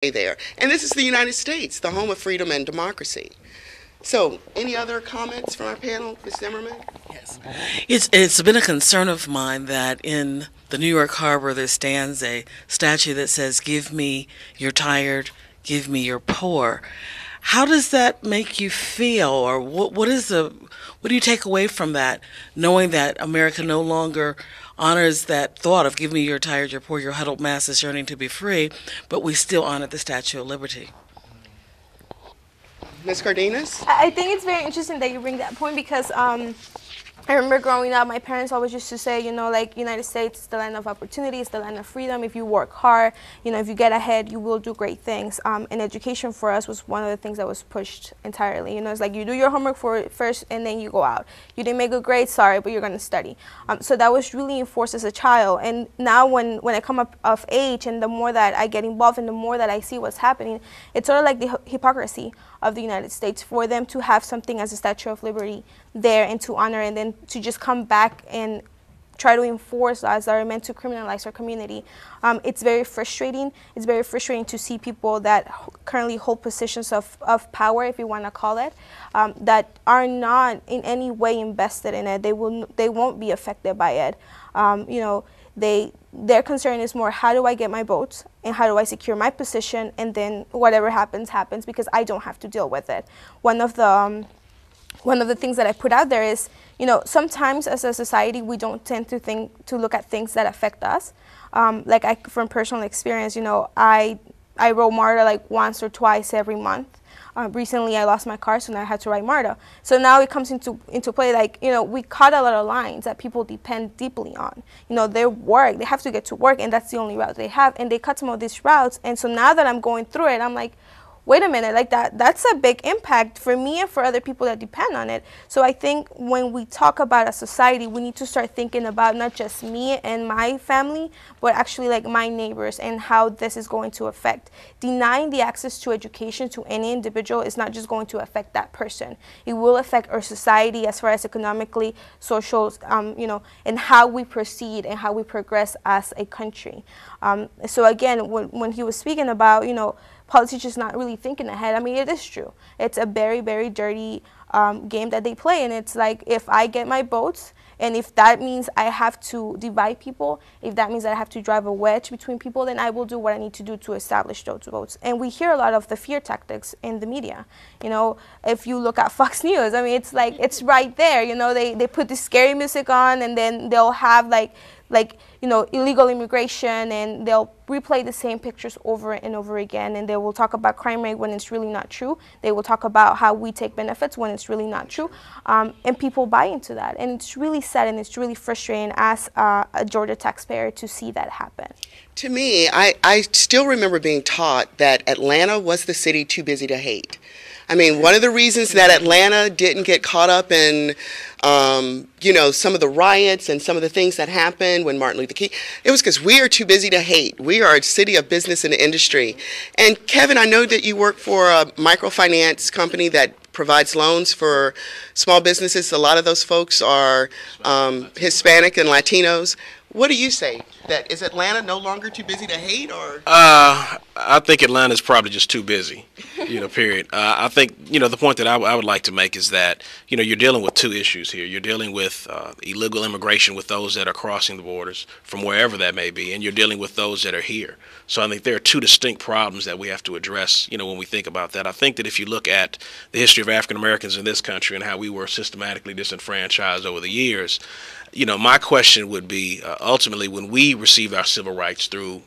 there. And this is the United States, the home of freedom and democracy. So, any other comments from our panel, Ms. Zimmerman? Yes. It's been a concern of mine that in the New York Harbor there stands a statue that says, "Give me your tired, give me your poor." How does that make you feel, or what do you take away from that, knowing that America no longer honors that thought of "Give me your tired, your poor, your huddled masses yearning to be free," but we still honor the Statue of Liberty? Ms. Cardenas? I think it's very interesting that you bring that point because I remember growing up, my parents always used to say, like, United States is the land of opportunities, the land of freedom. If you work hard, if you get ahead, you will do great things. And education for us was one of the things that was pushed entirely. It's like you do your homework first and then you go out. You didn't make a grade, sorry, but you're going to study. So that was really enforced as a child. And now when I come up of age and the more that I get involved and the more that I see what's happening, it's sort of like the hypocrisy of the United States for them to have something as a Statue of Liberty there and to honor, and then to just come back and try to enforce laws that are meant to criminalize our community. It's very frustrating. It's very frustrating to see people that currently hold positions of power, if you want to call it, that are not in any way invested in it. They won't be affected by it. Their concern is more, how do I get my votes and how do I secure my position, and then whatever happens, happens, because I don't have to deal with it. One of the things that I put out there is, sometimes as a society we don't tend to look at things that affect us. From personal experience, I roll MARTA like once or twice every month. Recently I lost my car, so now I had to write MARTA. So now it comes into play, like, we cut a lot of lines that people depend deeply on. Their work, they have to get to work, and that's the only route they have, and they cut some of these routes. And so now that I'm going through it, I'm like, wait a minute, like that's a big impact for me and for other people that depend on it. So I think when we talk about a society, we need to start thinking about not just me and my family, but actually like my neighbors and how this is going to affect. Denying the access to education to any individual is not just going to affect that person. It will affect our society as far as economically, social, and how we proceed and how we progress as a country. So again, when he was speaking about, politicians not really thinking ahead, I mean, it is true. It's a very, very dirty game that they play, and it's like, if I get my votes, and if that means I have to divide people, if that means that I have to drive a wedge between people, then I will do what I need to do to establish those votes. And we hear a lot of the fear tactics in the media. If you look at Fox News, I mean, it's like, it's right there. They put the scary music on, and then they'll have like illegal immigration, and they'll replay the same pictures over and over again, and they will talk about crime rate when it's really not true. They will talk about how we take benefits when it's really not true, and people buy into that, and it's really sad and it's really frustrating as a Georgia taxpayer to see that happen. To me, I still remember being taught that Atlanta was the city too busy to hate. I mean, one of the reasons that Atlanta didn't get caught up in, some of the riots and some of the things that happened when Martin Luther King, it was because we are too busy to hate. We are a city of business and industry. And Kevin, I know that you work for a microfinance company that provides loans for small businesses. A lot of those folks are Hispanic and Latinos. What do you say? That is Atlanta no longer too busy to hate, or? I think Atlanta is probably just too busy, period. I think, the point that I would like to make is that, you're dealing with two issues here. You're dealing with illegal immigration with those that are crossing the borders from wherever that may be, and you're dealing with those that are here. So I think there are two distinct problems that we have to address, when we think about that. I think that if you look at the history of African Americans in this country and how we were systematically disenfranchised over the years, my question would be, ultimately, when we received our civil rights through,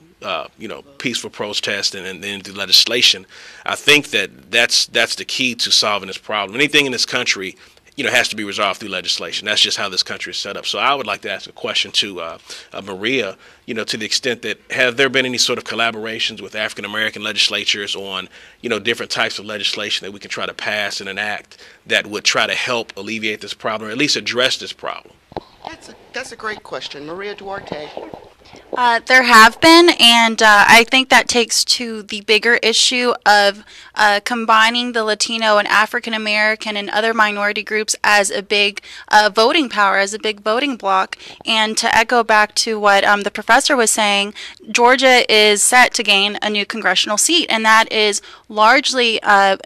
peaceful protest and then through legislation, I think that's the key to solving this problem. Anything in this country, has to be resolved through legislation. That's just how this country is set up. So I would like to ask a question to Maria, to the extent that, have there been any sort of collaborations with African American legislatures on, different types of legislation that we can try to pass and enact that would try to help alleviate this problem, or at least address this problem? That's a great question. Maria Duarte. There have been, and I think that takes to the bigger issue of combining the Latino and African American and other minority groups as a big voting power, as a big voting bloc. And to echo back to what the professor was saying, Georgia is set to gain a new congressional seat, and that is largely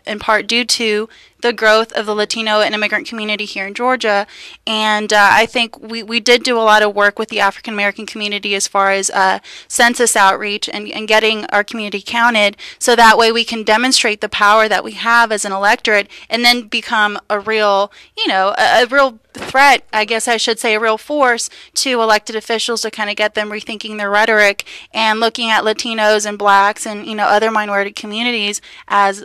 in part due to the growth of the Latino and immigrant community here in Georgia. And I think we did do a lot of work with the African American community as far as census outreach and getting our community counted, so that way we can demonstrate the power that we have as an electorate and then become a real, a real threat, I guess I should say, a real force to elected officials to kind of get them rethinking their rhetoric and looking at Latinos and blacks and other minority communities as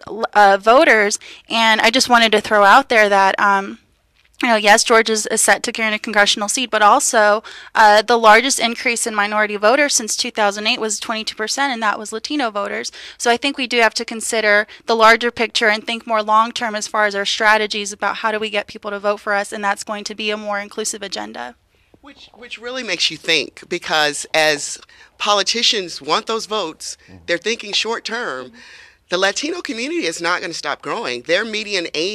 voters. And I just wanted to throw out there that yes, Georgia is set to gain a congressional seat, but also the largest increase in minority voters since 2008 was 22%, and that was Latino voters. So I think we do have to consider the larger picture and think more long-term as far as our strategies about how do we get people to vote for us, and that's going to be a more inclusive agenda. Which really makes you think, because as politicians want those votes, they're thinking short term. The Latino community is not going to stop growing. Their median age